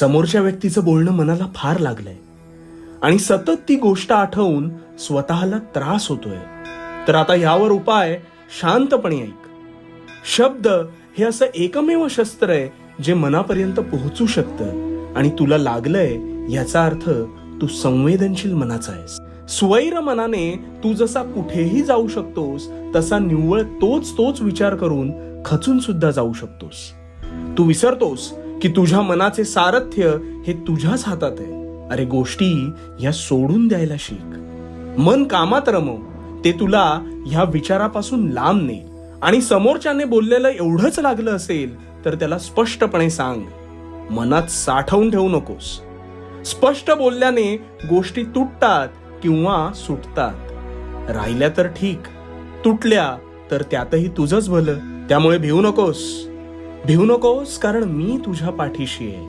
समोरच्या व्यक्तीचं बोलणं मनाला फार लागलंय आणि सतत ती गोष्ट आठवून स्वतःला त्रास होतोय, तर आता यावर उपाय शांतपणे ऐक. शब्द हे असं एकमेव शस्त्र आहे जे मनापर्यंत पोहोचू शकतं आणि तुला लागलंय याचा अर्थ तू संवेदनशील मनाचा आहेस. स्वैर मनाने तू जसा कुठेही जाऊ शकतोस तसा निव्वळ तोच विचार करून खचून सुद्धा जाऊ शकतोस. तू विसरतोस की तुझ्या मनाचे सारथ्य हे तुझ्याच हातात आहे. अरे गोष्टी ह्या सोडून द्यायला शिक. मन कामात रमव, ते तुला ह्या विचारापासून लांब ने. आणि समोरच्याने बोललेलं एवढंच लागलं असेल तर त्याला स्पष्टपणे सांग. मनात साठवून ठेवू नकोस. स्पष्ट बोलल्याने गोष्टी तुटतात किंवा सुटतात. राहिल्या तर ठीक, तुटल्या तर त्यातही तुझंच भलं. त्यामुळे भिवू नकोस, कारण मी तुझ्या पाठीशी आहे.